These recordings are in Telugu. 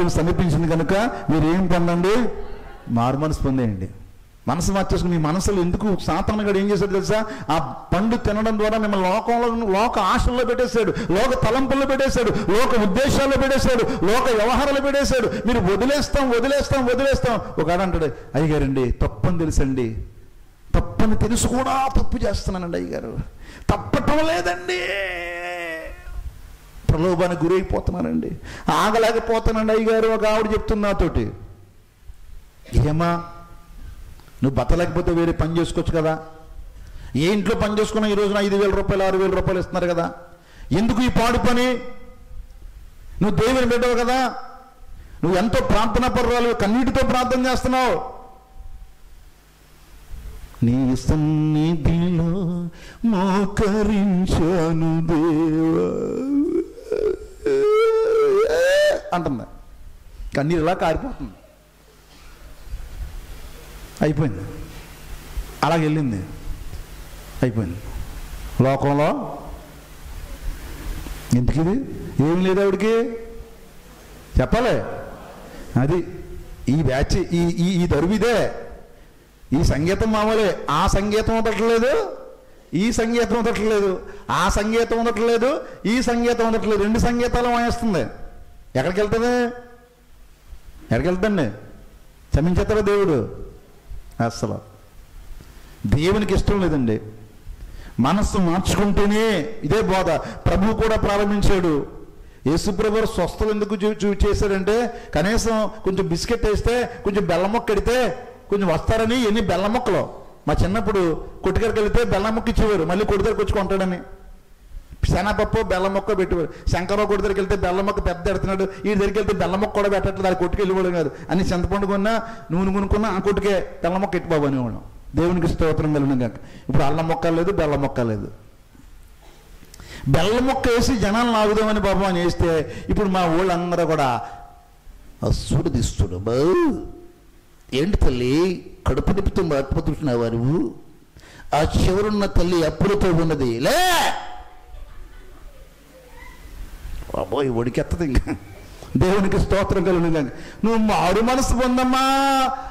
రాజ్యం సమీపించింది కనుక మీరు ఏం పొందండి? మారు మనసు పొందేయండి. మనసు మార్చేసుకుని మీ మనసులో ఎందుకు సాతానుగాడు ఏం చేశాడు తెలుసా? ఆ పండు తినడం ద్వారా మిమ్మల్ని లోక ఆశల్లో పెట్టేశాడు, లోక తలంపుల్లో పెట్టేశాడు, లోక ఉద్దేశాల్లో పెట్టేశాడు, లోక వ్యవహారాలు పెట్టేశాడు. మీరు వదిలేస్తాం. ఒక అంటాడు, అయ్యగారండి తప్పని తెలుసండి, తప్పని తెలుసు కూడా తప్పు చేస్తున్నానండి అయ్యగారు, తప్పటం లేదండి, ప్రలోభానికి గురైపోతున్నానండి, ఆగలేకపోతున్నానండి అయ్యగారు. ఒక ఆవిడ చెప్తుంది నాతోటి, ఏమా నువ్వు బతలేకపోతే వేరే పని చేసుకోవచ్చు కదా, ఏ ఇంట్లో పని చేసుకున్నా ఈ రోజున 5,000 రూపాయలు 6,000 రూపాయలు ఇస్తున్నారు కదా, ఎందుకు ఈ పాడు పని? నువ్వు దేవుని బిడ్డవు కదా, నువ్వు ఎంతో ప్రార్థన పర్వాలు, కన్నీటితో ప్రార్థన చేస్తున్నావు. నీ సన్నిధిలో మోకరించాను దేవా అంటుంది, కన్నీరు ఇలా కారిపోతుంది. అయిపోయింది, అలాగే వెళ్ళింది, అయిపోయింది. లోకంలో ఎందుకు ఇది ఏం లేదు ఆవిడికి చెప్పాలి. అది ఈ బ్యాచ్, ఈ దరువిదే. ఈ సంగీతం మామూలే, ఆ సంగీతం ఉండట్లేదు, ఈ సంగీతం ఉండట్లేదు, ఆ సంగీతం ఉండట్లేదు, ఈ సంగీతం ఉండట్లేదు, 2 సంగీతాలు వాయిస్తుంది. ఎక్కడికి వెళ్తుందండి? క్షమించేస్తారా దేవుడు? అసలు దేవునికి ఇష్టం లేదండి. మనస్సు మార్చుకుంటేనే, ఇదే బోధ ప్రభు కూడా ప్రారంభించాడు. యేసుప్రభు స్వస్థలు ఎందుకు చేశాడంటే, కనీసం కొంచెం బిస్కెట్ వేస్తే, కొంచెం బెల్లం మొక్క ఎడితే కొంచెం వస్తారని. ఎన్ని బెల్లం మొక్కలు మా చిన్నప్పుడు కొట్టుకరికి వెళితే బెల్లం మొక్క ఇచ్చేవారు, మళ్ళీ కొడి దగ్గరికి వచ్చి కొంటాడని. శనగపప్పు బెల్లం మొక్క పెట్టేవారు. శంకరరావు కొడి దగ్గరికి వెళ్తే బెల్లం మొక్క పెద్ద ఎడుతున్నాడు, ఈ దగ్గరికి వెళ్తే బెల్లం మొక్క కూడా పెట్టట్లేదు, అది కొట్టుకు వెళ్ళిపోవడం కాదు అని. చింతపండు కొన్నా, నూనె కొనుక్కున్నా ఆ కొట్టుకే బెల్లం మొక్క ఎట్టి బాబు అనేవాడు. దేవునికి స్తోత్రం వెళ్ళిన కాక. ఇప్పుడు అల్లం మొక్క లేదు, బెల్లం మొక్క లేదు. బెల్లం మొక్క వేసి జనాలను ఆగుదామని బాబు అని వేస్తే, ఇప్పుడు మా ఊళ్ళందరూ కూడా అస్సుడు దిస్తుడు, ఏంటి తల్లి కడుపు నిప్పుతో ఆత్మతున్నా నువ్వు, ఆ చివరున్న తల్లి అప్పులతో ఉన్నది లే బాబోయ్ ఒడికెత్తది. ఇంకా దేవునికి స్తోత్రం కలుగుతుంది. నువ్వు మారు మనసు పొందమ్మా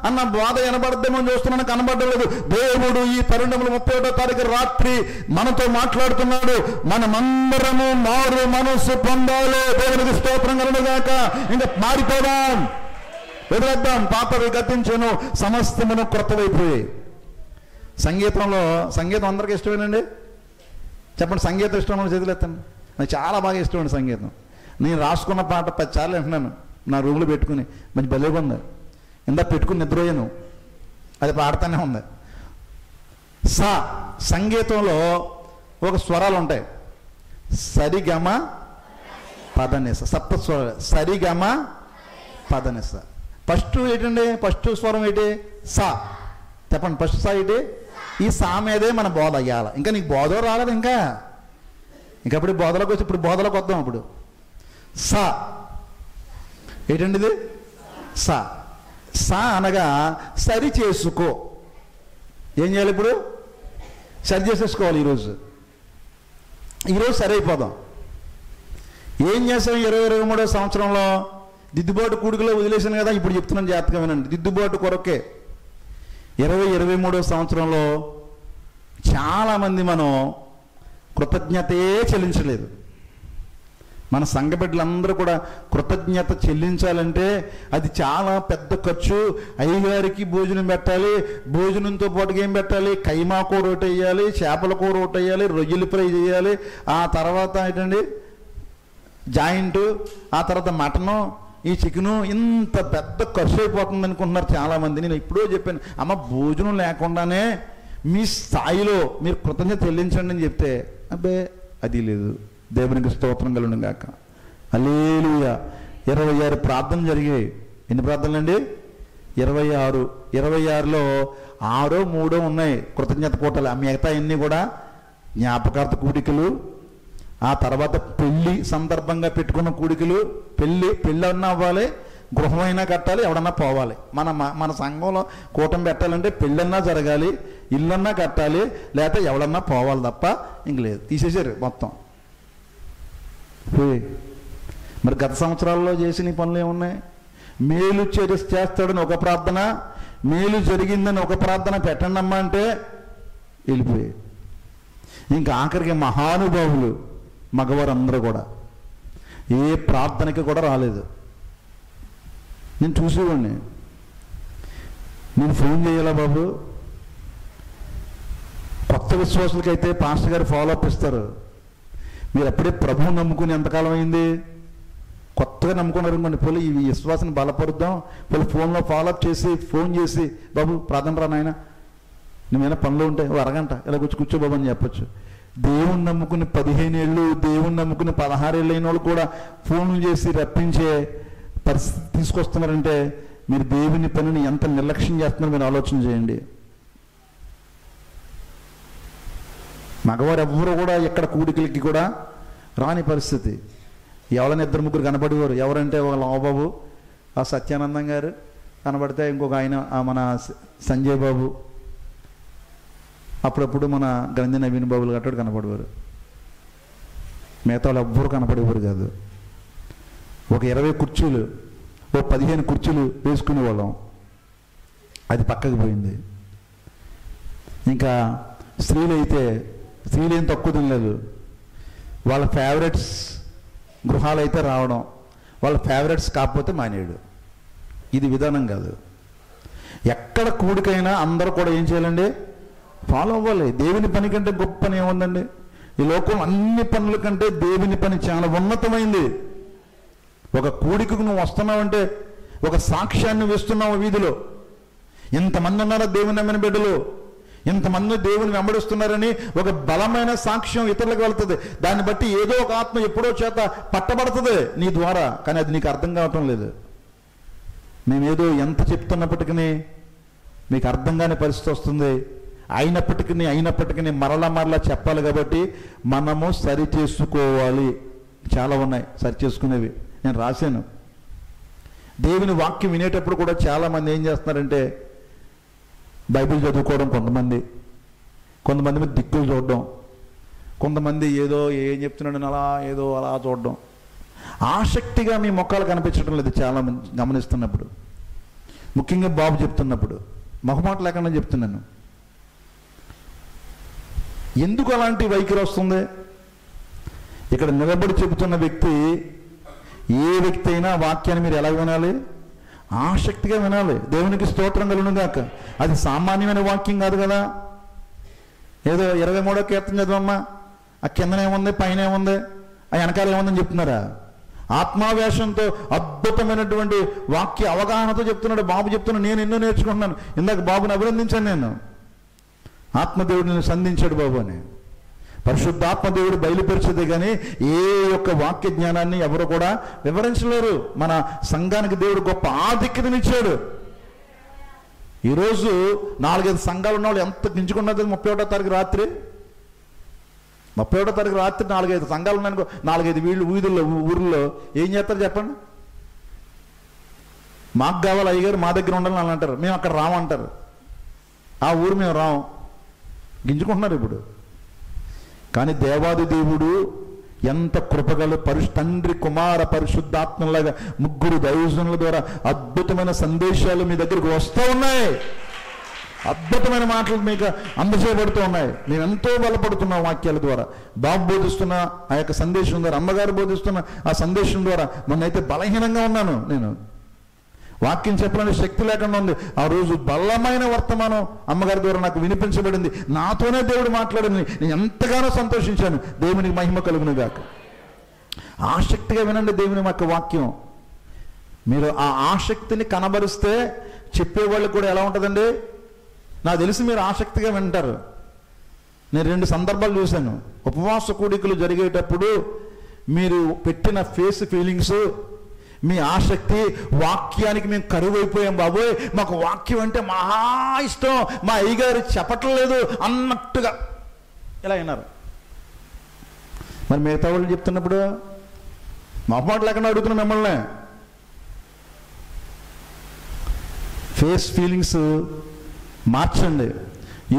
అన్న బాధ వినబడద్దేమో చూస్తున్నాను, కనబడలేదు. దేవుడు ఈ తరుణంలో 31వ తారీఖు రాత్రి మనతో మాట్లాడుతున్నాడు. మనమందరము మారు మనసు పొందాలి. దేవునికి స్తోత్రం కలుగుగాక. ఇంకా మారిపోదాం, వదిలేద్దాం. పాతవి గతించను, సమస్తమును క్రొత్తవైపోయాయి. సంగీతం అందరికీ ఇష్టమేనండి? చెప్పండి, సంగీతం ఇష్టం చేతులు ఎత్తండి. నాకు చాలా బాగా ఇష్టమండి సంగీతం. నేను రాసుకున్న పాట 10 సార్లు వింటున్నాను నా రూమ్లో పెట్టుకుని. మంచి భలేగా ఉంది. ఇందా పెట్టుకుని నిద్రపోయాను, అది పాడుతూనే ఉంది. సంగీతంలో ఒక స్వరాలు ఉంటాయి, సరిగమ పదనిస, సప్త స్వరాలు, సరిగమ పదనిస. ఫస్ట్ ఏంటండి? ఫస్ట్ స్వరం ఏంటి? సా. చెప్పండి, ఫస్ట్ సా ఏంటి? ఈ సా మీదే మన బోధ అయ్యాల. ఇంకా నీకు బోధ రాలేదు, ఇంకా ఇప్పుడు బోధలోకి వచ్చి, ఇప్పుడు బోధలోకి వద్దాం. ఇప్పుడు సా ఏంటండి ఇది? సా అనగా సరి చేసుకో. ఏం చేయాలి? ఇప్పుడు సరి చేసేసుకోవాలి. ఈరోజు సరి అయిపోదాం. ఏం చేసాం? 2023వ సంవత్సరంలో దిద్దుబాటు కూడికలో వదిలేసాను కదా, ఇప్పుడు చెప్తున్నాను జాగ్రత్తగా వినండి. దిద్దుబాటు కొరకే 2023వ సంవత్సరంలో చాలామంది మనం కృతజ్ఞతే చెల్లించలేదు. మన సంఘ బిడ్డలందరూ కూడా కృతజ్ఞత చెల్లించాలంటే అది చాలా పెద్ద ఖర్చు. అయ్యగారికి భోజనం పెట్టాలి, భోజనంతో పాటుగా ఏం పెట్టాలి? కైమా కూర ఒకటి వేయాలి, చేపల కూర ఒకటి వేయాలి, రొయ్యలు ఫ్రై చేయాలి, ఆ తర్వాత ఏంటండి జాయింట్, ఆ తర్వాత మటను, ఈ చికెను. ఇంత పెద్ద ఖర్చు అయిపోతుంది అనుకుంటున్నారు చాలామంది. నేను ఎప్పుడో చెప్పాను, అమ్మ భోజనం లేకుండానే మీ స్థాయిలో మీరు కృతజ్ఞత చెల్లించండి అని చెప్తే, అబ్బే అది లేదు. దేవునికి స్తోత్రం కలుగును గాక. హల్లెలూయా. 26 ప్రార్థనలు జరిగాయి. ఎన్ని ప్రార్థనలు అండి? 26. 26లో 6 3 ఉన్నాయి కృతజ్ఞత కూటలు. ఆ మిగతా అన్నీ కూడా జ్ఞాపకార్థ కూడికలు, ఆ తర్వాత పెళ్ళి సందర్భంగా పెట్టుకున్న కూడికలు. పెళ్ళి అన్నా అవ్వాలి, గృహమైనా కట్టాలి, ఎవడన్నా పోవాలి. మన సంఘంలో కూటమి పెట్టాలంటే పెళ్ళన్నా జరగాలి, ఇల్లన్నా కట్టాలి, లేకపోతే ఎవడన్నా పోవాలి తప్ప ఇంక లేదు. తీసేశారు మొత్తం. మరి గత సంవత్సరాల్లో చేసిన పనులు ఏమున్నాయి? మేలు చేస్తాడని ఒక ప్రార్థన, మేలు జరిగిందని ఒక ప్రార్థన పెట్టండి అమ్మా అంటే వెళ్ళిపోయి, ఇంకా ఆఖరికి మహానుభావులు మగవారు అందరూ కూడా ఏ ప్రార్థనకి కూడా రాలేదు. నేను చూసేవాడిని. నేను ఫోన్ చేయాలా బాబు? కొత్త విశ్వాసులకైతే పాస్టర్ గారు ఫాలో అప్ ఇస్తారు. మీరు అప్పుడే ప్రభువుని నమ్ముకుని ఎంతకాలం అయింది? కొత్తగా నమ్ముకున్నారు అనుకోండి, పోలీ ఈ విశ్వాసాన్ని బలపరుద్దాం, పోలీ ఫోన్లో ఫాలోఅప్ చేసి ఫోన్ చేసి, బాబు ప్రార్థన రా నాయన, నువ్వేమైనా పనులు ఉంటే ఓ అరగంట ఇలా కూర్చో బాబు అని చెప్పచ్చు. దేవుణ్ణి నమ్ముకుని 15 ఏళ్ళు, దేవుణ్ణి నమ్ముకుని 16 ఏళ్ళు అయిన వాళ్ళు కూడా ఫోన్లు చేసి రప్పించే పరిస్థితి తీసుకొస్తున్నారంటే మీరు దేవుని పనిని ఎంత నిర్లక్ష్యం చేస్తున్నారో మీరు ఆలోచన చేయండి. మగవారు ఎవ్వరూ కూడా ఎక్కడ కూడికలకి కూడా రాని పరిస్థితి. ఎవరైనా 2-3 కనపడేవారు. ఎవరంటే ఒక లావబాబు, ఆ సత్యానందం గారు కనబడితే ఇంకొక ఆయన మన సంజయ్ బాబు, అప్పుడప్పుడు మన గ్రంథి నవీన్ బాబులు గట్టాడు కనపడేవారు. మిగతా వాళ్ళు ఎవ్వరూ కనపడేవారు కాదు. ఒక 20 కుర్చీలు, ఓ 15 కుర్చీలు వేసుకునేవాళ్ళం. అది పక్కకు పోయింది. ఇంకా స్త్రీలు ఏం తక్కువ తినలేదు. వాళ్ళ ఫేవరెట్స్ గృహాలు అయితే రావడం, వాళ్ళ ఫేవరెట్స్ కాకపోతే మానేయడు. ఇది విధానం కాదు. ఎక్కడ కూడికైనా అందరూ కూడా ఏం చేయాలండి? ఫాలో అవ్వాలి. దేవుని పని కంటే గొప్ప పని ఏముందండి? ఈ లోకం అన్ని పనుల కంటే దేవుని పని చాలా ఉన్నతమైంది. ఒక కూడికకు నువ్వు వస్తున్నావంటే ఒక సాక్ష్యాన్ని వేస్తున్నావు వీధిలో. ఇంతమంది ఉన్నారా దేవుని నమ్మిన బిడ్డలు, ఇంతమంది దేవుని వెంబడిస్తున్నారని ఒక బలమైన సాక్ష్యం ఇతరులకు వెళ్తుంది. దాన్ని బట్టి ఏదో ఒక ఆత్మ ఎప్పుడో చేత పట్టబడుతుంది నీ ద్వారా. కానీ అది నీకు అర్థం కావటం లేదు. మేమేదో ఎంత చెప్తున్నప్పటికీ మీకు అర్థం కాని పరిస్థితి వస్తుంది. అయినప్పటికీ మరలా చెప్పాలి. కాబట్టి మనము సరి చేసుకోవాలి. చాలా ఉన్నాయి సరి చేసుకునేవి, నేను రాశాను. దేవుని వాక్యం వినేటప్పుడు కూడా చాలామంది ఏం చేస్తున్నారంటే బైబిల్ చదువుకోవడం, కొంతమంది మీద దిక్కులు చూడడం, కొంతమంది ఏం చెప్తున్నాడని అలా చూడడం. ఆసక్తిగా మీ మొక్కలు కనిపించడం లేదు చాలామంది గమనిస్తున్నప్పుడు. ముఖ్యంగా బాబు చెప్తున్నప్పుడు మొహమాట లేకుండా చెప్తున్నాను. ఎందుకు అలాంటి వైఖరి వస్తుంది? ఇక్కడ నిలబడి చెబుతున్న వ్యక్తి, ఏ వ్యక్తి అయినా వాక్యాన్ని మీరు ఎలా వినాలి? ఆసక్తిగా వినాలి. దేవునికి స్తోత్రం కలుగునుగాక. అది సామాన్యమైన వాక్యం కాదు కదా. ఏదో 23వ కీర్తన చదవమ్మా, ఆ కిందనేముంది, పైన ఏముంది, ఆ వెనకాల ఏముందని చెప్తున్నారా? ఆత్మావేశంతో అద్భుతమైనటువంటి వాక్య అవగాహనతో చెప్తున్నాడు బాబు. చెప్తున్నాడు, నేను ఎన్నో నేర్చుకుంటున్నాను. ఇందాక బాబుని అభినందించాను నేను. ఆత్మదేవుడిని సంధించాడు బాబు అని. పరిశుద్ధాత్మదేవుడు బయలుపరిచేదే కానీ ఏ యొక్క వాక్య జ్ఞానాన్ని ఎవరు కూడా వివరించలేరు. మన సంఘానికి దేవుడు గొప్ప ఆధిక్యతనిచ్చాడు. ఈరోజు 4-5 సంఘాలు ఉన్న వాళ్ళు ఎంత గింజుకున్నది. 31వ తారీఖు రాత్రి 4-5 సంఘాలు ఉన్నాయనుకో, 4-5 ఊళ్ళో ఏం చేస్తారు చెప్పండి? మాకు కావాలి అయ్యగారు, మా దగ్గర ఉండాలని అని అంటారు. మేము అక్కడ రామంటారు. ఆ ఊరు మేము రాము. గింజుకుంటున్నారు ఇప్పుడు. కానీ దేవాది దేవుడు ఎంత కృపగల తండ్రి, కుమార, పరిశుద్ధాత్మలాగా 3 దైవజనుల ద్వారా అద్భుతమైన సందేశాలు మీ దగ్గరకు వస్తూ ఉన్నాయి. అద్భుతమైన మాటలు మీకు అందజేయబడుతూ ఉన్నాయి. మేము ఎంతో బలపడుతున్నాం వాక్యాల ద్వారా. బాబు బోధిస్తున్న ఆ యొక్క సందేశం ద్వారా, అమ్మగారు బోధిస్తున్న ఆ సందేశం ద్వారా మొన్నైతే బలహీనంగా ఉన్నాను. నేను వాక్యం చెప్పడానికి శక్తి లేకుండా ఉంది. ఆ రోజు బలమైన వర్తమానం అమ్మగారి ద్వారా నాకు వినిపించబడింది. నాతోనే దేవుడు మాట్లాడింది. నేను ఎంతగానో సంతోషించాను. దేవునికి మహిమ కలుగునుగాక. ఆసక్తిగా వినండి దేవుని యొక్క వాక్యం. మీరు ఆ ఆసక్తిని కనబరిస్తే చెప్పేవాళ్ళు కూడా ఎలా ఉంటుందండి? నాకు తెలిసి మీరు ఆసక్తిగా వింటారు. నేను 2 సందర్భాలు చూశాను. ఉపవాస కూడికలు జరిగేటప్పుడు మీరు పెట్టిన ఫీలింగ్స్, మీ ఆసక్తి, వాక్యానికి మేము కరువైపోయాం బాబోయ్, మాకు వాక్యం అంటే మహా ఇష్టం, మా అయ్యగారు చెప్పట్లేదు అన్నట్టుగా ఇలా విన్నారు. మరి మిగతా వాళ్ళు చెప్తున్నప్పుడు మొహమాట లేకుండా అడుగుతున్నా మిమ్మల్ని. ఫీలింగ్స్ మార్చండి.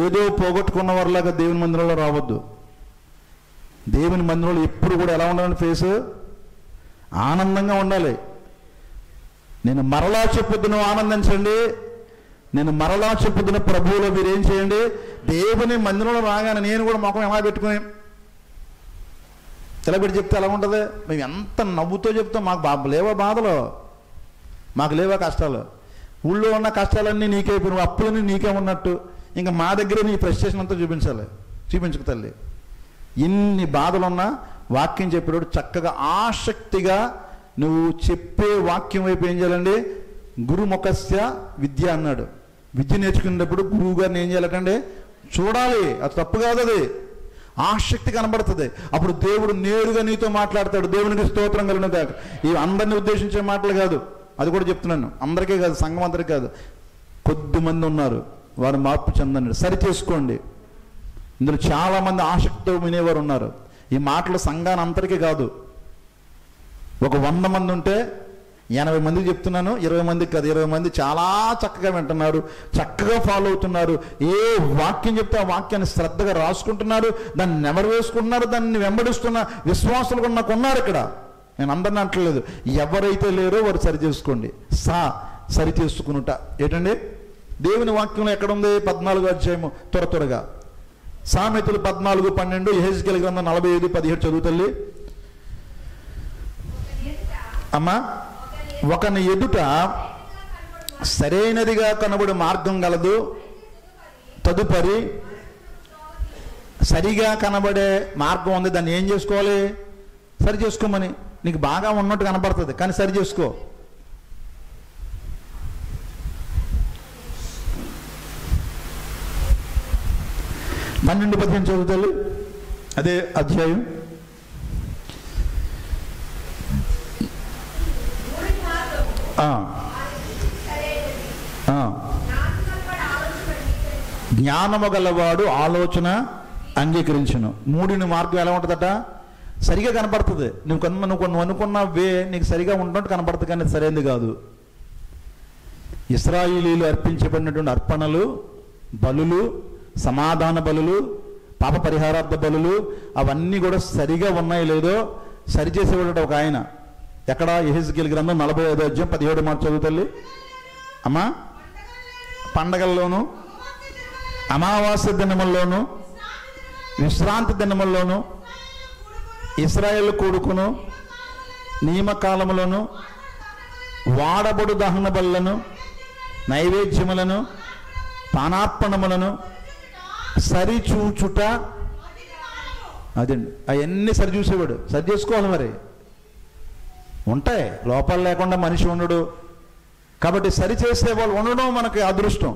ఏదో పోగొట్టుకున్న వారిలాగా దేవుని మందిరంలో రావద్దు. దేవుని మందిరంలో ఎప్పుడు కూడా ఎలా ఉండాలని ఫేస్ ఆనందంగా ఉండాలి. నేను మరలా చెప్పుదును ఆనందించండి, నేను మరలా చెప్పుదును ప్రభువులో మీరేం చేయండి. దేవుని మందిరంలో రాగానే నేను కూడా ముఖం ఎలా పెట్టుకుని తెలబెట్టి చెప్తే ఎలా ఉంటుంది? మేము ఎంత నవ్వుతో చెప్తాం. మాకు లేవా బాధలు, మాకు లేవా కష్టాలు, ఊళ్ళో ఉన్న కష్టాలన్నీ నీకైపోయినావు, అప్పులన్నీ నీకే ఉన్నట్టు, ఇంకా మా దగ్గర నీ ఫ్రస్ట్రేషన్ అంతా చూపించుకు తల్లి. ఎన్ని బాధలున్నా వాక్యం చెప్పేటప్పుడు చక్కగా ఆసక్తిగా నువ్వు చెప్పే వాక్యం వైపు ఏం చేయాలండి? గురుముఖస్య విద్య అన్నాడు. విద్య నేర్చుకునేటప్పుడు గురువు గారిని ఏం చేయాలంటే చూడాలి. అది తప్పు కాదు, అది ఆసక్తి కనబడుతుంది. అప్పుడు దేవుడు నేరుగా నీతో మాట్లాడతాడు. దేవునికి స్తోత్రం కలుగును గాక. ఇవి అందరినీ ఉద్దేశించే మాటలు కాదు, అది కూడా చెప్తున్నాను. అందరికీ కాదు, సంఘం అందరికీ కాదు, కొద్దిమంది ఉన్నారు, వారు మార్పు చెందండి, సరి చేసుకోండి. ఇందులో చాలామంది ఆసక్తితో వినేవారు ఉన్నారు. ఈ మాటలు సంఘాన్ని అందరికీ కాదు. ఒక 100 మంది ఉంటే 80 మందికి చెప్తున్నాను, 20 మందికి కాదు. 20 మంది చాలా చక్కగా వింటున్నారు, చక్కగా ఫాలో అవుతున్నారు. ఏ వాక్యం చెప్తే ఆ వాక్యాన్ని శ్రద్ధగా రాసుకుంటున్నారు, దాన్ని నెమరు వేసుకుంటున్నారు, దాన్ని వెంబడిస్తున్న విశ్వాసులు కూడా నాకు ఉన్నారు ఇక్కడ. నేను అందరిని అంటలేదు. ఎవరైతే లేరో వారు సరి చేసుకోండి. సరి చేసుకునుట ఏంటండి? దేవుని వాక్యంలో ఎక్కడుంది? 14వ అధ్యాయము త్వరగా సామెతలు 14:12, యెహెజ్కేలు గ్రంథం 45:17 చదువు తల్లి. అమ్మా, ఒకని ఎదుట సరైనదిగా కనబడే మార్గం గలదు, తదుపరి సరిగా కనబడే మార్గం ఉంది, దాన్ని ఏం చేసుకోవాలి? సరి చేసుకోమని. నీకు బాగా ఉన్నట్టు కనబడుతుంది కానీ సరి చేసుకో. పన్నెండు 15 చదువుతారు అదే అధ్యాయం. జ్ఞానము గలవాడు ఆలోచన అంగీకరించును. 3 మార్గం ఎలా ఉంటుందట? సరిగా కనపడుతుంది. నువ్వు అనుకున్న వే నీకు సరిగా ఉన్నట్టు కనపడుతుంది కానీ సరైనది కాదు. ఇశ్రాయేలీయులు అర్పించబడినటువంటి అర్పణలు, బలులు, సమాధాన బలులు, పాప పరిహారార్థ బలులు అవన్నీ కూడా సరిగా ఉన్నాయో లేదో సరిచేసేవాడు ఒక ఆయన. ఎక్కడ? యెహెజ్కేలు గ్రంథం 45వ అధ్యాయం 17 మాట చదువుతల్లి. అమ్మా, పండగల్లోనూ, అమావాస్య దినముల్లోనూ, విశ్రాంతి దినముల్లోనూ, ఇశ్రాయేలు కూడుకును, నియమకాలములను, వాడబడు దహన బలులను, నైవేద్యములను, పానార్పణములను సరిచూచుట. అదండి, అవన్నీ సరి చూసేవాడు. సరి చేసుకోవాలి. మరి ఉంటాయి, లోపాలు లేకుండా మనిషి ఉండడు. కాబట్టి సరి చేసే వాళ్ళు ఉండడం మనకి అదృష్టం.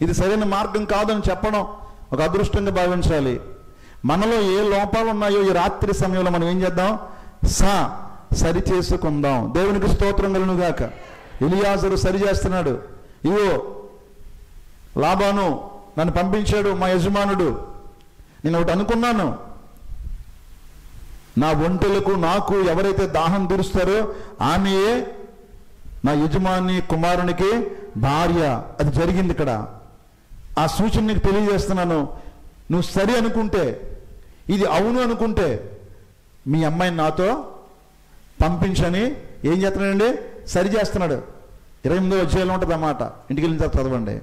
ఇది సరైన మార్గం కాదని చెప్పడం ఒక అదృష్టంగా భావించాలి. మనలో ఏ లోపాలు ఉన్నాయో ఈ రాత్రి సమయంలో మనం ఏం చేద్దాం? సరి చేసుకుందాం. దేవునికి స్తోత్రం కలుగును గాక. ఎలియాజరు సరి చేస్తున్నాడు. ఇవో లాబాను నన్ను పంపించాడు మా యజమానుడు, నేను ఒకటి అనుకున్నాను, నా ఒంటెలకు నాకు ఎవరైతే దాహం తీరుస్తారో ఆమెయే నా యజమాని కుమారునికి భార్య. అది జరిగింది ఇక్కడ. ఆ సూచన నీకు తెలియజేస్తున్నాను. నువ్వు సరి అనుకుంటే, ఇది అవును అనుకుంటే మీ అమ్మాయిని నాతో పంపించని ఏం చేస్తున్నాడండి? సరి చేస్తున్నాడు. 28వ అధ్యాయంలో ఉంటుంది అన్నమాట. ఇంటికి వెళ్ళిన తర్వాత చదవండి.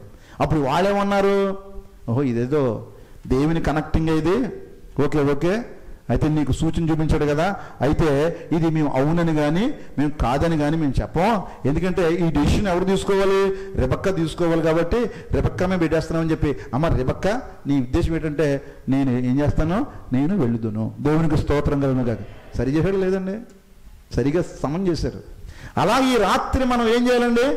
అప్పుడు వాళ్ళేమన్నారు? ఓహో, ఇదేదో దేవుని కనెక్టింగ్ ఇది, ఓకే అయితే నీకు సూచన చూపించాడు కదా, అయితే ఇది మేము అవునని కానీ మేము కాదని కానీ మేము చెప్పం. ఎందుకంటే ఈ డెసిషన్ ఎవరు తీసుకోవాలి? రెబెక్కా తీసుకోవాలి. కాబట్టి రెబెక్కా మేము పెట్టేస్తున్నామని చెప్పి, అమ్మ రెబెక్కా నీ ఉద్దేశం ఏంటంటే నేను ఏం చేస్తాను? నేను వెళ్ళుదును. దేవునికి స్తోత్రం కలుగును గాక. సరి చేశాడు లేదండి, సరిగా సమం చేశారు. అలా ఈ రాత్రి మనం ఏం చేయాలండి?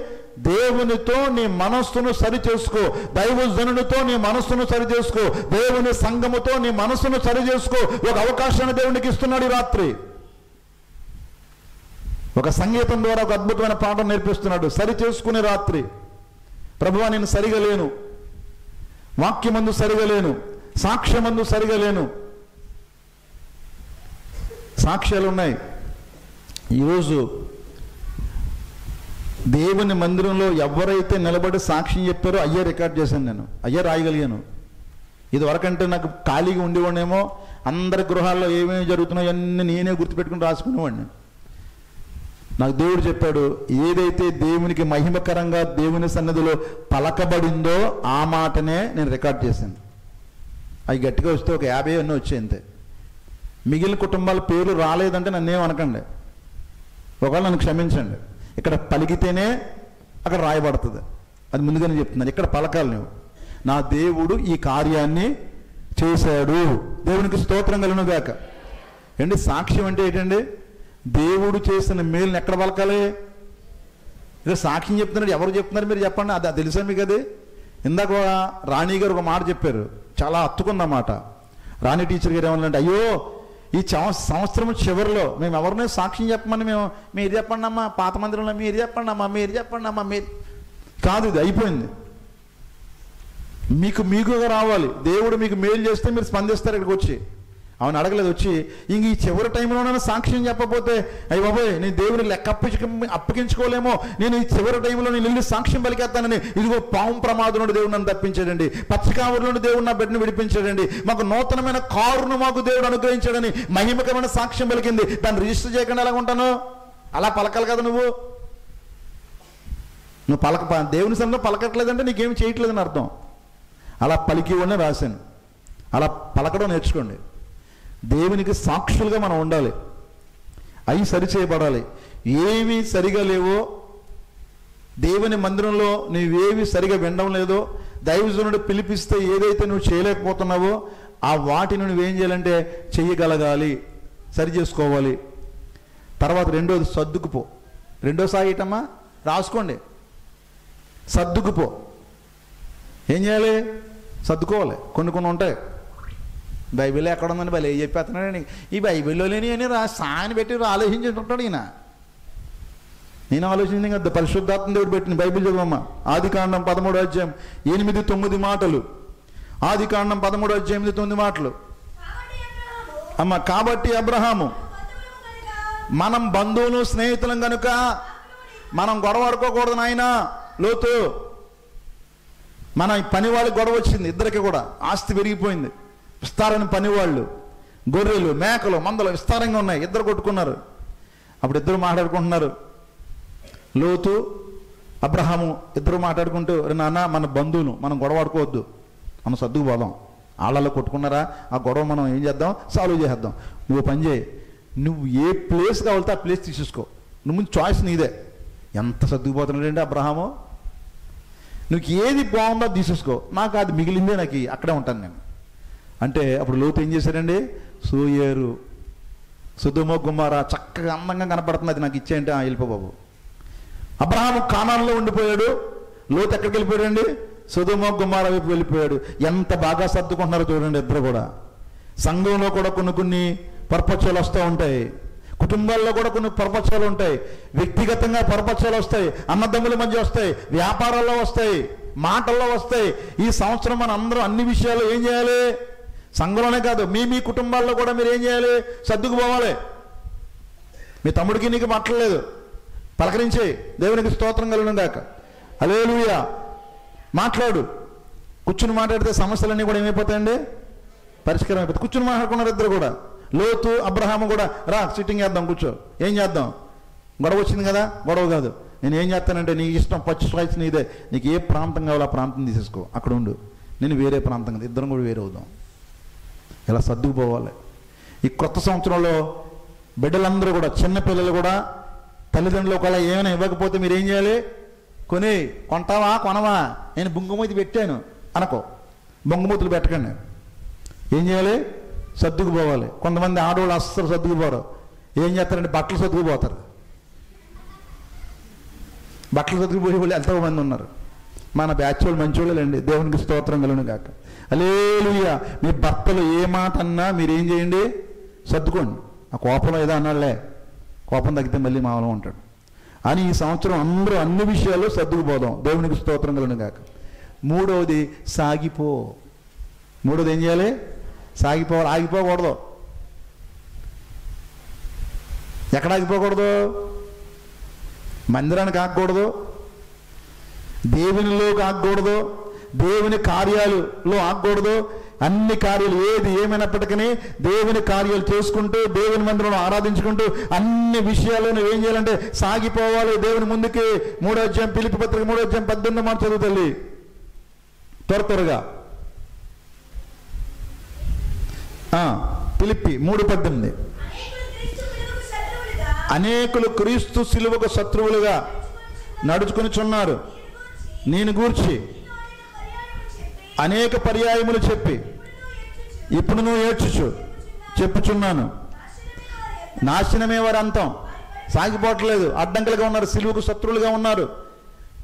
దేవునితో నీ మనస్సును సరి చేసుకో, దైవజనునితో నీ మనస్సును సరి చేసుకో, దేవుని సంఘముతో నీ మనస్సును సరి చేసుకో. ఒక అవకాశాన్ని దేవునికి ఇస్తున్నాడు ఈ రాత్రి. ఒక సంగీతం ద్వారా ఒక అద్భుతమైన పాఠం నేర్పిస్తున్నాడు. సరి చేసుకునే రాత్రి. ప్రభువా, నేను సరిగా లేను, వాక్యమందు సరిగా లేను, సాక్ష్యమందు సరిగా లేను. సాక్ష్యాలు ఉన్నాయి. ఈరోజు దేవుని మందిరంలో ఎవరైతే నిలబడి సాక్ష్యం చెప్పారో అయ్యే రికార్డ్ చేశాను, నేను అయ్యే రాయగలిగాను. ఇది వరకంటే నాకు ఖాళీగా ఉండేవాడినేమో, అందరి గృహాల్లో ఏమేమి జరుగుతున్నాయో అన్నీ నేనే గుర్తుపెట్టుకుని రాసుకునేవాడిని. నాకు దేవుడు చెప్పాడు, ఏదైతే దేవునికి మహిమకరంగా దేవుని సన్నిధిలో పలకబడిందో ఆ మాటనే నేను రికార్డ్ చేశాను. అవి గట్టిగా వస్తే ఒక 50 అన్నీ వచ్చాయి అంతే. మిగిలిన కుటుంబాల పేర్లు రాలేదంటే నన్నేం అనకండి, ఒకవేళ నన్ను క్షమించండి. ఇక్కడ పలికితేనే అక్కడ రాయబడుతుంది, అది ముందుగానే చెప్తున్నాను. ఇక్కడ పలకాలి నువ్వు, నా దేవుడు ఈ కార్యాన్ని చేశాడు. దేవునికి స్తోత్రం కలుగును గాక. ఏంటి సాక్ష్యం అంటే ఏంటండి? దేవుడు చేసిన మేలుని ఎక్కడ పలకాలి? ఇక సాక్ష్యం చెప్తున్నాడు, ఎవరు చెప్తున్నారు మీరు చెప్పండి. అది తెలుసా మీకు? అది ఇందాక రాణి గారు ఒక మాట చెప్పారు, చాలా హత్తుకున్నమాట. రాణి టీచర్ గారు ఏమన్నారంటే, అయ్యో ఈ సంవత్సరం చివరిలో మేము ఎవరినో సాక్ష్యం చెప్పమని మీరు చెప్పండి అమ్మా, పాత మందిరంలో మీరు చెప్పండి అమ్మా, మీరు చెప్పండి అమ్మా, మీరు కాదు, ఇది అయిపోయింది. మీకుగా రావాలి. దేవుడు మీకు మేలు చేస్తే మీరు స్పందిస్తారు ఇక్కడికి వచ్చి. అవును అడగలేదు, వచ్చి ఇంక ఈ చివరి టైంలోనైనా సాక్ష్యం చెప్పకపోతే అయ్యి బాబోయ్ నేను దేవుని లెక్క అప్పగించుకోలేమో, నేను ఈ చివరి టైంలో నేను వెళ్ళి సాక్ష్యం పలికేస్తానని, ఇదిగో పాము ప్రమాదం నుండి దేవుడు నన్ను తప్పించాడండి, పచ్చికావరి నుండి దేవుడు నా బిడ్డను విడిపించాడండి, మాకు నూతనమైన కారును మాకు దేవుడు అనుగ్రహించాడని మహిమకరమైన సాక్ష్యం పలికింది. దాన్ని రిజిస్టర్ చేయకుండా ఎలా ఉంటాను? అలా పలకాలి కదా నువ్వు. దేవుని సన్నిధిలో పలకట్లేదంటే నీకేమి చేయట్లేదని అర్థం. అలా పలికివ్వని రాశాను. అలా పలకడం నేర్చుకోండి. దేవునికి సాక్షులుగా మనం ఉండాలి. అవి సరిచేయబడాలి. ఏవి సరిగా లేవో, దేవుని మందిరంలో నువ్వేవి సరిగా వినడం లేదో, దైవజనుడు పిలిపిస్తే ఏదైతే నువ్వు చేయలేకపోతున్నావో ఆ వాటిని నువ్వేం చేయాలంటే చెయ్యగలగాలి, సరి చేసుకోవాలి. తర్వాత రెండోది సర్దుకుపో. రెండో సాగిటమ్మా రాసుకోండి, సర్దుకుపో. ఏం చేయాలి? సర్దుకోవాలి. కొన్ని ఉంటాయి. బైబిల్లో ఎక్కడ ఉందని బలి చెప్పేస్తున్నాడు. ఈ బైబిల్లో లేని అని సాని పెట్టి ఆలోచించుంటాడు ఈయన. నేను ఆలోచించింది కదా, పరిశుద్ధాత్మ దేవుడు పెట్టిన బైబిల్ చదవమ్మా. ఆదికాండం 13వ అధ్యాయం 8-9 మాటలు. ఆదికాండం 13వ అధ్యాయం 8-9 మాటలు అమ్మ. కాబట్టి అబ్రహాము, మనం బంధువులు స్నేహితులం కనుక మనం గొడవ ఆడుకోకూడదు నాయన. లోతు మన పని వాళ్ళకి గొడవ వచ్చింది, ఇద్దరికి కూడా ఆస్తి పెరిగిపోయింది. విస్తారమైన పనివాళ్ళు, గొర్రెలు మేకలు మందలు విస్తారంగా ఉన్నాయి. ఇద్దరు కొట్టుకున్నారు. అప్పుడు ఇద్దరు మాట్లాడుకుంటున్నారు. లోతు అబ్రహాము ఇద్దరు మాట్లాడుకుంటూ, నాన్న మన బంధువులు మనం గొడవ ఆడుకోవద్దు, మనం సర్దుకుపోదాం. వాళ్ళలో కొట్టుకున్నారా, ఆ గొడవ మనం ఏం చేద్దాం, సాల్వ్ చేసేద్దాం. నువ్వు పని చేయి, నువ్వు ఏ ప్లేస్ కావాలితే ఆ ప్లేస్ తీసేసుకో, నువ్వు ముందు చాయిస్ నీదే. ఎంత సర్దుకుపోతున్నాడంటే అబ్రహాము, నువ్వు ఏది బాగుందో తీసేసుకో, నాకు అది మిగిలిందే, నాకు అక్కడే ఉంటాను నేను అంటే. అప్పుడు లోతు ఏం చేశాడండి? సోయేరు, సొదొమ గొమొర్రా చక్కగా అందంగా కనపడుతుంది, అది నాకు ఇచ్చేయంటే వెళ్ళిపో బాబు. అబ్రహాము కానానులో ఉండిపోయాడు. లోతు ఎక్కడికి వెళ్ళిపోయాడండి? సొదొమ గొమొర్రా వైపు వెళ్ళిపోయాడు. ఎంత బాగా సర్దుకుంటున్నారో చూడండి ఇద్దరు కూడా. సంఘంలో కూడా కొన్ని పరపక్షాలు వస్తూ ఉంటాయి, కుటుంబాల్లో కూడా కొన్ని పరపక్షాలు ఉంటాయి, వ్యక్తిగతంగా పరపక్షాలు వస్తాయి, అన్నదమ్ముల మధ్య వస్తాయి, వ్యాపారాల్లో వస్తాయి, మాటల్లో వస్తాయి. ఈ సంవత్సరం మన అందరం అన్ని విషయాలు ఏం చేయాలి? సంఘంలోనే కాదు, మీ కుటుంబాల్లో కూడా మీరు ఏం చేయాలి? సర్దుకుపోవాలి. మీ తమ్ముడికి నీకు మాట్లాడలేదు, పలకరించే. దేవునికి స్తోత్రం కలుగును గాక. హల్లెలూయా. మాట్లాడు. కూర్చుని మాట్లాడితే సమస్యలన్నీ కూడా ఏమైపోతాయండి? పరిష్కారం అయిపోతుంది. కూర్చుని మాట్లాడుకున్నారు ఇద్దరు కూడా. లోతు అబ్రహాము కూడా, రా సిట్టింగ్ చేద్దాం, కూర్చో, ఏం చేద్దాం, గొడవ వచ్చింది కదా, గొడవ కాదు, నేను ఏం చేస్తానంటే నీకు ఇష్టం, పచ్చి చాయిస్ నీదే, నీకు ఏ ప్రాంతం కావాలో ఆ ప్రాంతం తీసేసుకో, అక్కడ ఉండు, నేను వేరే ప్రాంతం కదా, ఇద్దరం కూడా వేరే అవుదాం. ఇలా సర్దుకుపోవాలి. ఈ కొత్త సంవత్సరంలో బిడ్డలందరూ కూడా, చిన్నపిల్లలు కూడా తల్లిదండ్రులు ఒకవేళ ఏమైనా ఇవ్వకపోతే మీరు ఏం చేయాలి? కొంటావా కొనవా, నేను బొంగుమూతి పెట్టాను అనుకో, బొంగుమూతులు పెట్టకండి. ఏం చేయాలి? సర్దుకుపోవాలి. కొంతమంది ఆడవాళ్ళు అస్సలు సర్దుకుపోరు. ఏం చేస్తారంటే బట్టలు సర్దుకుపోతారు. బట్టలు సర్దుకుపోయే వాళ్ళు ఎంతో మంది ఉన్నారు. మన బ్యాచ్ వాళ్ళు మంచి వాళ్ళండి. దేవునికి స్తోత్రం కలుగును గాక. హల్లెలూయా. మీ భర్తలు ఏ మాట అన్నా మీరేం చేయండి? సర్దుకోండి. ఆ కోపంలో ఏదో అన్నాడులే, కోపం తగ్గితే మళ్ళీ మామూలుగా ఉంటాడు అని ఈ సంవత్సరం అందరూ అన్ని విషయాల్లో సర్దుకుపోదాం. దేవునికి స్తోత్రం కలుగును గాక. మూడవది సాగిపో. మూడవది ఏం చేయాలి? సాగిపోవాలి. ఆగిపోకూడదు. ఎక్కడ ఆగిపోకూడదు? మందిరానికి ఆగకూడదు, దేవునిలోకి ఆగకూడదు, దేవుని కార్యాలలో ఆగకూడదు, అన్ని కార్యాలు ఏది ఏమైనప్పటికీ దేవుని కార్యాలు చేసుకుంటూ దేవుని మందిరంలో ఆరాధించుకుంటూ అన్ని విషయాలు నువ్వు ఏం చేయాలంటే సాగిపోవాలి దేవుని ముందుకి. 3వ అధ్యాయం ఫిలిప్పీ పత్రిక 3వ అధ్యాయం 18వ మాట చదువుతల్లి త్వరగా. ఫిలిప్పీ 3:18. అనేకులు క్రీస్తు శిలువకు శత్రువులుగా నడుచుకొనిచున్నారు. నేను గూర్చి అనేక పర్యాయములు చెప్పి ఇప్పుడు నువ్వు ఏడ్చుచు చెప్పుచున్నాను. నాశనమే వారి అంతం. సాగిపోవట్లేదు, అడ్డంకులుగా ఉన్నారు, సిలువకు శత్రువులుగా ఉన్నారు,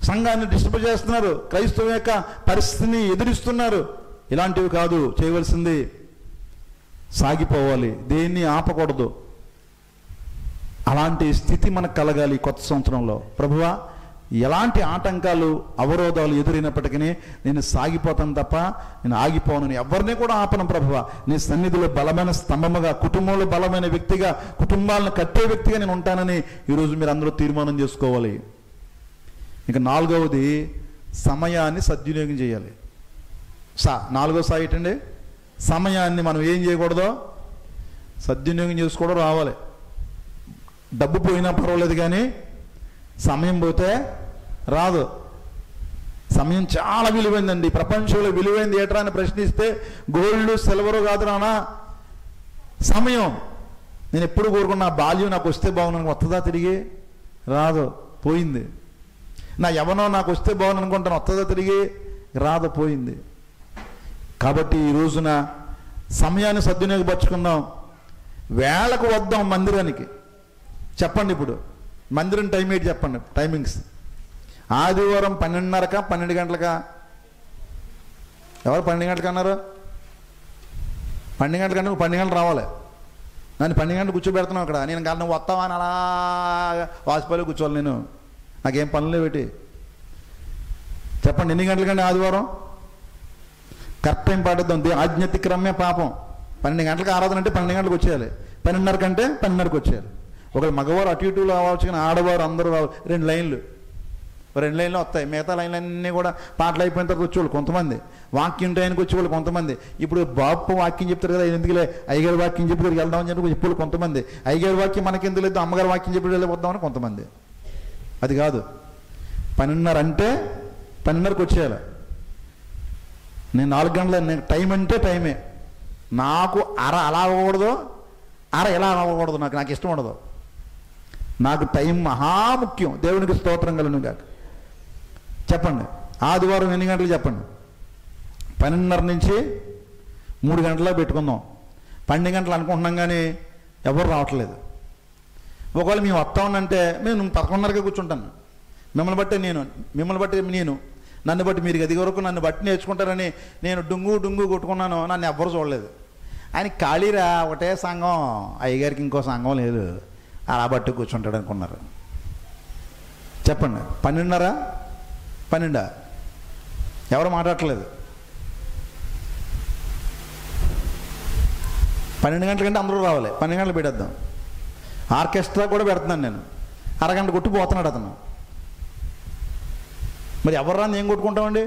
సంఘాన్ని డిస్టర్బ్ చేస్తున్నారు, క్రైస్తవ యొక్క పరిస్థితిని ఎదురిస్తున్నారు. ఇలాంటివి కాదు చేయవలసింది. సాగిపోవాలి, దేన్ని ఆపకూడదు. అలాంటి స్థితి మనకు కలగాలి కొత్త సంవత్సరంలో. ప్రభువా, ఎలాంటి ఆటంకాలు అవరోధాలు ఎదురైనప్పటికీ నేను సాగిపోతాను తప్ప నేను ఆగిపోను, ఎవరిని కూడా ఆపను ప్రభువా. నీ సన్నిధిలో బలమైన స్తంభముగా, కుటుంబంలో బలమైన వ్యక్తిగా, కుటుంబాలను కట్టే వ్యక్తిగా నేను ఉంటానని ఈరోజు మీరు అందరూ తీర్మానం చేసుకోవాలి. ఇక 4వది సమయాన్ని సద్వినియోగం చేయాలి. 4వ సాయి ఏంటండి? సమయాన్ని మనం ఏం చేయకూడదో సద్వినియోగం చేసుకోవడం రావాలి. డబ్బు పోయినా పర్వాలేదు కానీ సమయం పోతే రాదు. సమయం చాలా విలువైందండి. ప్రపంచంలో విలువైంది ఏట్రా అని ప్రశ్నిస్తే గోల్డ్ సిల్వరు కాదు నానా, సమయం. నేను ఎప్పుడు కోరుకున్నా బాల్యం నాకు వస్తే బాగున్నాను, వస్తుందా తిరిగి? రాదు, పోయింది. నా యవ్వనం నాకు వస్తే బాగుంది అనుకుంటాను, వస్తుందా తిరిగి? రాదు, పోయింది. కాబట్టి ఈ రోజున సమయాన్ని సద్వినియోగపరుచుకుందాం. వేళకు వద్దాం మందిరానికి. చెప్పండి, ఇప్పుడు మందిరం టైం ఏంటి చెప్పండి, టైమింగ్స్. ఆదివారం 12:30కా 12 గంటలకా? ఎవరు 12 గంటలకు అన్నారు? 12 గంటలకన్నా 12 గంటలు రావాలి. నన్ను 12 గంటలు కూర్చోబెడుతున్నావు అక్కడ. నేను కాదు నువ్వు వస్తావా అని అలా వాసిపోయి కూర్చోవాలి. నేను నాకేం పనులు పెట్టి చెప్పండి. ఎన్ని గంటలకండి ఆదివారం? కరెక్ట్ టైం పాటిద్దాం. ఆజ్ఞాతిక్రమే పాపం. 12 గంటలకు ఆరాధన అంటే 12 గంటలకు వచ్చేయాలి. 12:30 కంటే 12:30కి వచ్చేయాలి. ఒకవేళ మగవారు అటు ఇటు రావచ్చు కానీ ఆడవారు అందరూ రావాలి. 2 లైన్లు వస్తాయి. మిగతా లైన్లన్నీ కూడా పాటలు అయిపోయిన తర్వాత వచ్చేవాళ్ళు కొంతమంది, వాక్యం టైంకి వచ్చేవాళ్ళు కొంతమంది. ఇప్పుడు బాపు వాక్యం చెప్తారు కదా, ఎందుకులే అయ్యగారి వాక్యం చెప్పి వెళ్దామని చెప్పి చెప్పేవాళ్ళు కొంతమంది. అయ్యగారి వాక్యం మనకెందుకు లేదు, అమ్మగారి వాక్యం చెప్పి వెళ్ళిపోద్దామని కొంతమంది. అది కాదు. 12:30 అంటే 12:30కి వచ్చేయాలి. నేను 4 గంటల టైం అంటే టైమే. నాకు అర అలా అవ్వకూడదు, అర ఎలా అవ్వకూడదు. నాకు ఇష్టం ఉండదు. నాకు టైం మహాముఖ్యం. దేవునికి స్తోత్రం కలుగును గాక. చెప్పండి, ఆదివారం ఎన్ని గంటలు చెప్పండి? 12:30 నుంచి 3 గంటల్లో పెట్టుకుందాం. 12 గంటలు అనుకుంటున్నాం కానీ ఎవరు రావట్లేదు. ఒకవేళ మేము వస్తామనంటే మేము 11:30కే కూర్చుంటాను. మిమ్మల్ని బట్టి నేను, నన్ను బట్టి మీరు గది వరకు నన్ను బట్టి నేర్చుకుంటారని నేను డుంగు కొట్టుకున్నాను. నన్ను ఎవ్వరు చూడలేదు. ఆయన ఖాళీరా, ఒకటే సంఘం, అయ్యగారికి ఇంకో సంఘం లేదు, అలా బట్టి కూర్చుంటాడు అనుకున్నారు. చెప్పండి, 12:30 12 ఎవరు మాట్లాడట్లేదు. 12 గంటల కంటే అందరూ రావాలి. 12 గంటలు పెట్టేద్దాం. ఆర్కెస్ట్రా కూడా పెడుతున్నాను నేను. అరగంట కొట్టి పోతున్నాడు అతను. మరి ఎవరు రాని ఏం కొట్టుకుంటామండి?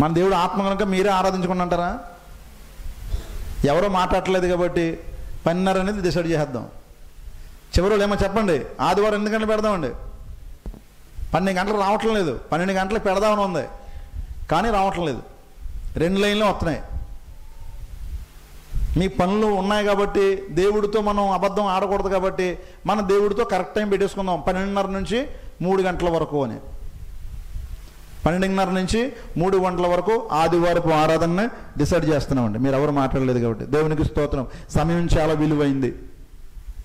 మన దేవుడు ఆత్మ కనుక మీరే ఆరాధించుకుంటారా? ఎవరో మాట్లాడట్లేదు కాబట్టి 12:30 అనేది డిసైడ్ చేసేద్దాం. చివరిలో ఏమో చెప్పండి, ఆదివారం 8 గంటలు పెడదామండి. 12 గంటలు రావట్లేదు లేదు, 12 గంటలకు పెడదామని ఉంది కానీ రావట్లేదు. 2 లైన్లు వస్తున్నాయి. మీ పనులు ఉన్నాయి కాబట్టి దేవుడితో మనం అబద్ధం ఆడకూడదు కాబట్టి మనం దేవుడితో కరెక్ట్ టైం పెట్టేసుకుందాం. 12:30 నుంచి 3 గంటల వరకు అని. 12:30 నుంచి 3 గంటల వరకు ఆదివారపు ఆరాధనని డిసైడ్ చేస్తున్నామండి. మీరు ఎవరు మాట్లాడలేదు కాబట్టి దేవునికి స్తోత్రం. సమయం చాలా విలువైంది.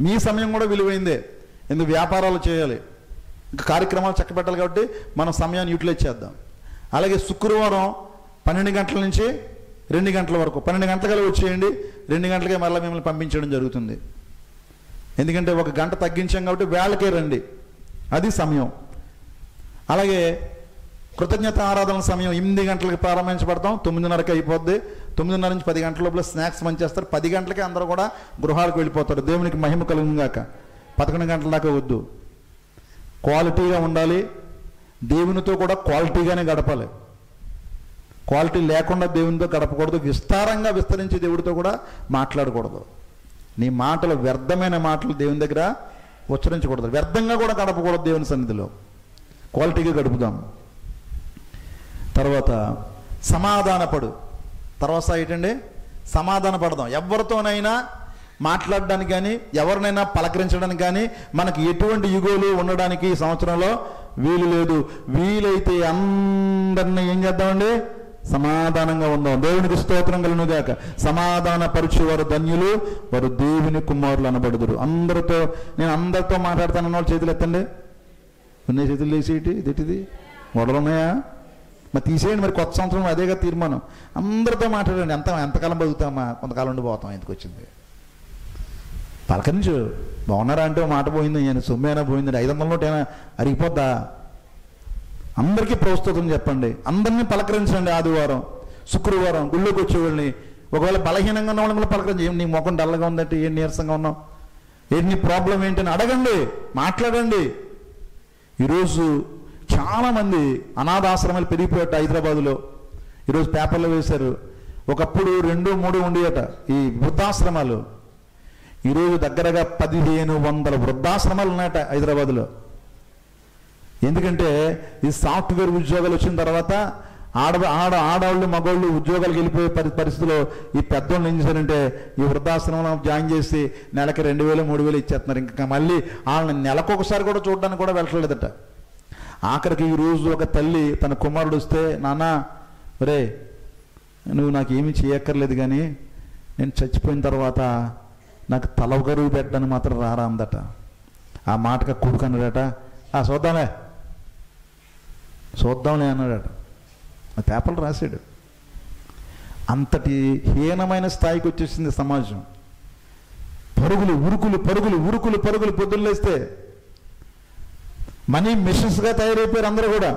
మీ సమయం కూడా విలువైందే. ఎందుకు వ్యాపారాలు చేయాలి, ఇంకా కార్యక్రమాలు చక్కబెట్టాలి కాబట్టి మనం సమయాన్ని యూటిలైజ్ చేద్దాం. అలాగే శుక్రవారం 12 గంటల నుంచి 2 గంటల వరకు, 12 గంటలకల్లా వచ్చేయండి. 2 గంటలకే మళ్ళీ మిమ్మల్ని పంపించడం జరుగుతుంది. ఎందుకంటే 1 గంట తగ్గించాం కాబట్టి వేళకే రండి, అది సమయం. అలాగే కృతజ్ఞత ఆరాధన సమయం 8 గంటలకు ప్రారంభించబడతాం, 9:30కి అయిపోద్ది. 9:30 నుంచి 10 గంటల లోపల స్నాక్స్ మంచి చేస్తారు. 10 గంటలకే అందరూ కూడా గృహాలకు వెళ్ళిపోతారు. దేవునికి మహిమ కలుగును గాక. 11 గంటల దాకా వద్దు. క్వాలిటీగా ఉండాలి. దేవునితో కూడా క్వాలిటీగానే గడపాలి. క్వాలిటీ లేకుండా దేవునితో గడపకూడదు, విస్తారంగా విస్తరించి దేవుడితో కూడా మాట్లాడకూడదు. నీ మాటలు వ్యర్థమైన మాటలు దేవుని దగ్గర ఉచ్చరించకూడదు, వ్యర్థంగా కూడా గడపకూడదు దేవుని సన్నిధిలో. క్వాలిటీగా గడుపుదాం. తర్వాత సమాధానపడు. తర్వాత ఏంటండి? సమాధాన పడదాం. ఎవరితోనైనా మాట్లాడడానికి కానీ ఎవరినైనా పలకరించడానికి కానీ మనకి ఎటువంటి యుగోలు ఉండడానికి ఈ సంవత్సరంలో వీలు లేదు. వీలైతే అందరినీ ఏం చేద్దామండి? సమాధానంగా ఉందాం. దేవునికి స్తోత్రం కలుగును గాక. సమాధాన పరుచువారు ధన్యులు, వారు దేవుని కుమారులు అనబడుదురు. నేను అందరితో మాట్లాడతానన్న వాళ్ళు చేతులు ఎత్తండి. ఉన్నాయి చేతులు వేసేటి ఇదేటిది గొడవలు ఉన్నాయా? మరి తీసేయండి. మరి కొత్త సంవత్సరం అదేగా తీర్మానం. అందరితో మాట్లాడండి. ఎంతకాలం బతుకుతామా? కొంతకాలం ఉండి పోతాం. ఎందుకు వచ్చింది? పలకరించు. బాగున్నారా అంటే మాట పోయింది, నేను సొమ్మైనా పోయింది, 500 నోట్ అయినా అరిగిపోద్దా? అందరికీ ప్రస్తుతం చెప్పండి. అందరినీ పలకరించండి. ఆదివారం, శుక్రవారం గుళ్ళోకి వచ్చేవాళ్ళని, ఒకవేళ బలహీనంగా ఉన్న వాళ్ళని కూడా పలకరించి, నీ ముఖం డల్లగా ఉందంటే, ఏం నీరసంగా ఉన్నావు, ఏంటి నీ ప్రాబ్లం ఏంటని అడగండి, మాట్లాడండి. ఈరోజు చాలామంది అనాథాశ్రమాలు పెరిగిపోయాట హైదరాబాదులో. ఈరోజు పేపర్లో వేశారు. ఒకప్పుడు 2-3 ఉండేయట ఈ వృద్ధాశ్రమాలు. ఈరోజు దగ్గరగా 1500 వృద్ధాశ్రమాలు ఉన్నాయట హైదరాబాద్లో. ఎందుకంటే ఈ సాఫ్ట్వేర్ ఉద్యోగాలు వచ్చిన తర్వాత ఆడవాళ్ళు మగవాళ్ళు ఉద్యోగాలకు వెళ్ళిపోయే పరిస్థితిలో ఈ పెద్దోళ్ళు ఏం చేశారంటే ఈ వృద్ధాశ్రమంలో జాయిన్ చేసి నెలకి 2000-3000 ఇచ్చేస్తున్నారు. ఇంకా మళ్ళీ వాళ్ళని నెలకొకసారి కూడా చూడడానికి కూడా వెళ్ళట్లేదట. ఆఖరికి ఈరోజు ఒక తల్లి తన కుమారుడు వస్తే, నాన్న ఒరే నువ్వు నాకు ఏమీ చేయక్కర్లేదు, కానీ నేను చచ్చిపోయిన తర్వాత నాకు తలగరువు పెట్టడానికి మాత్రం రారా అందట. ఆ మాటగా కొడుకన్నాడట, చూద్దాంలే అన్నాడట. ఆ పేపర్లు రాశాడు. అంతటి హీనమైన స్థాయికి వచ్చేసింది సమాజం. పరుగులు ఉరుకులు పరుగులు ఉరుకులు పరుగులు పొద్దున్నేస్తే మనీ మిషన్స్గా తయారైపోయారు అందరూ కూడా.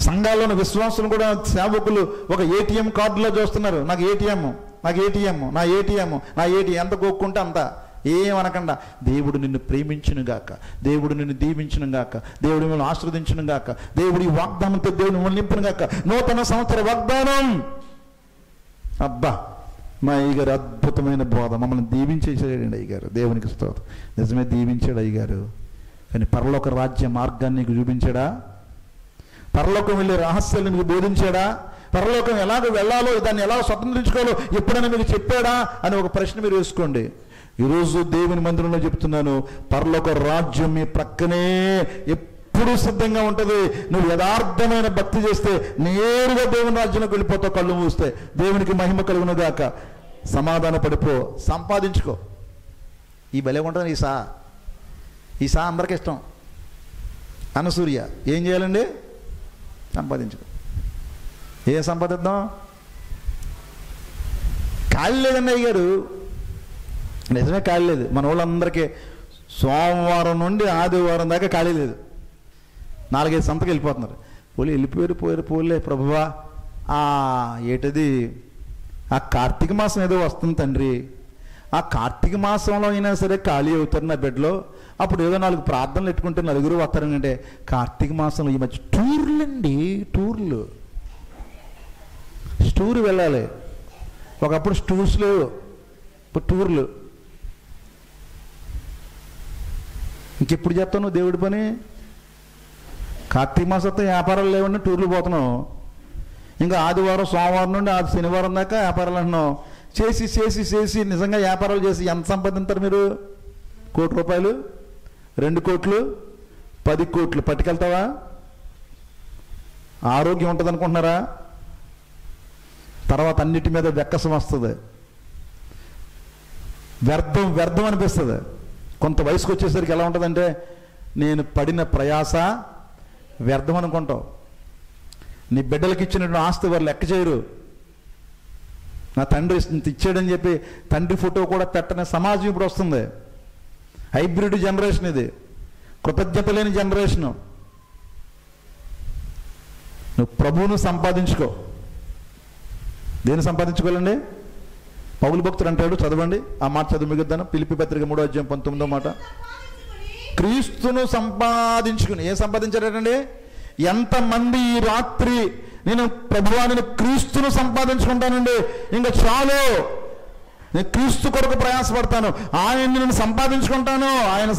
సంఘాల్లోని విశ్వాసులు కూడా సేవకులు ఒక ఏటీఎం కార్డులో చూస్తున్నారు. నాకు ఏటీఎం ఎంత గోక్కుంటే అంత ఏమనకుండా, దేవుడు నిన్ను ప్రేమించును గాక, దేవుడు నిన్ను దీవించును గాక, దేవుడు మిమ్మల్ని ఆశీర్వదించును గాక, దేవుడి వాగ్దానంతో దేవుడు మిమ్మల్ని నింపును గాక, నూతన సంవత్సర వాగ్దానం. అబ్బా, మా అయ్యగారు అద్భుతమైన బోధ, మమ్మల్ని దీవించేసాడండి అయ్యగారు. దేవునికి స్తోత్రం. నిజమే దీవించాడు అయ్యగారు. కానీ పరలోక రాజ్య మార్గాన్ని నీకు చూపించాడా? పరలోకం వెళ్ళే రహస్యాలు మీకు బోధించాడా? పరలోకం ఎలాగ వెళ్ళాలో, దాన్ని ఎలా స్వతంత్రించుకోవాలో ఎప్పుడైనా మీకు చెప్పాడా అని ఒక ప్రశ్న మీరు వేసుకోండి. ఈరోజు దేవుని మందిరంలో చెప్తున్నాను, పరలోక రాజ్యం మీ ప్రక్కనే ఎప్పుడు సిద్ధంగా ఉంటుంది. నువ్వు యథార్థమైన భక్తి చేస్తే నేరుగా దేవుని రాజ్యంలోకి వెళ్ళిపోతావు. కళ్ళు మూస్తే దేవునికి మహిమ కలుగును గాక. సమాధాన పడిపో, సంపాదించుకో. ఈ భలే ఉంటుంది ఈ సా అందరికి ఇష్టం. అనసూర్య ఏం చేయాలండి? సంపాదించుకో. ఏం సంపాదిద్దాం? ఖాళీ లేదండి అయ్యగారు, నిజమే ఖాళీ లేదు. మన వాళ్ళందరికీ సోమవారం నుండి ఆదివారం దాకా ఖాళీ లేదు. 4-5 సంతకు వెళ్ళిపోతున్నారు. పోలే ప్రభువా, ఏటది ఆ కార్తీక మాసం ఏదో వస్తుంది తండ్రి, ఆ కార్తీక మాసంలో అయినా సరే ఖాళీ అవుతారు నా బిడ్డలో, అప్పుడు ఏదో 4 ప్రార్థనలు పెట్టుకుంటే 9 వస్తారంటే. కార్తీక మాసంలో ఈ మధ్య టూర్ వెళ్ళాలి. ఒకప్పుడు స్టూర్స్ లేవు, ఇప్పుడు టూర్లు. ఇంకెప్పుడు చేస్తావు నువ్వు దేవుడి పని? కార్తీక మాసంతో వ్యాపారాలు లేవండి, టూర్లు పోతున్నావు. ఇంకా ఆదివారం సోమవారం నుండి శనివారం దాకా వ్యాపారాలు అంటున్నావు. చేసి నిజంగా వ్యాపారాలు చేసి ఎంత సంపాదించారు మీరు? 1 కోటి రూపాయలు, 2 కోట్లు, 10 కోట్లు పట్టుకెళ్తావా? ఆరోగ్యం ఉంటుంది అనుకుంటున్నారా? తర్వాత అన్నిటి మీద వెక్కసం వస్తుంది, వ్యర్థం అనిపిస్తుంది. కొంత వయసుకు వచ్చేసరికి ఎలా ఉంటుందంటే, నేను పడిన ప్రయాస వ్యర్థం అనుకుంటావు. నీ బిడ్డలకి ఇచ్చినటువంటి ఆస్తి వారు లెక్క చేయరు. నా తండ్రి ఇచ్చాడని చెప్పి తండ్రి ఫోటో కూడా పెట్టని సమాజం ఇప్పుడు వస్తుంది. హైబ్రిడ్ జనరేషన్ ఇది, కృతజ్ఞత లేని జనరేషను. నువ్వు ప్రభువును సంపాదించుకో. దేన్ని సంపాదించుకోవాలండి? పౌలు భక్తుడు అంటాడు, చదవండి ఆ మాట, చదువు మిగుద్దాను. ఫిలిప్పీ పత్రిక 3:19 మాట. క్రీస్తును సంపాదించుకుని. ఏం సంపాదించాడండి? ఎంతమంది ఈ రాత్రి నేను ప్రభువా నేను క్రీస్తును సంపాదించుకుంటానండి, ఇంకా చాలు, నేను క్రీస్తు కొరకు ప్రయాసపడతాను, ఆయన్ని నేను సంపాదించుకుంటాను, ఆయన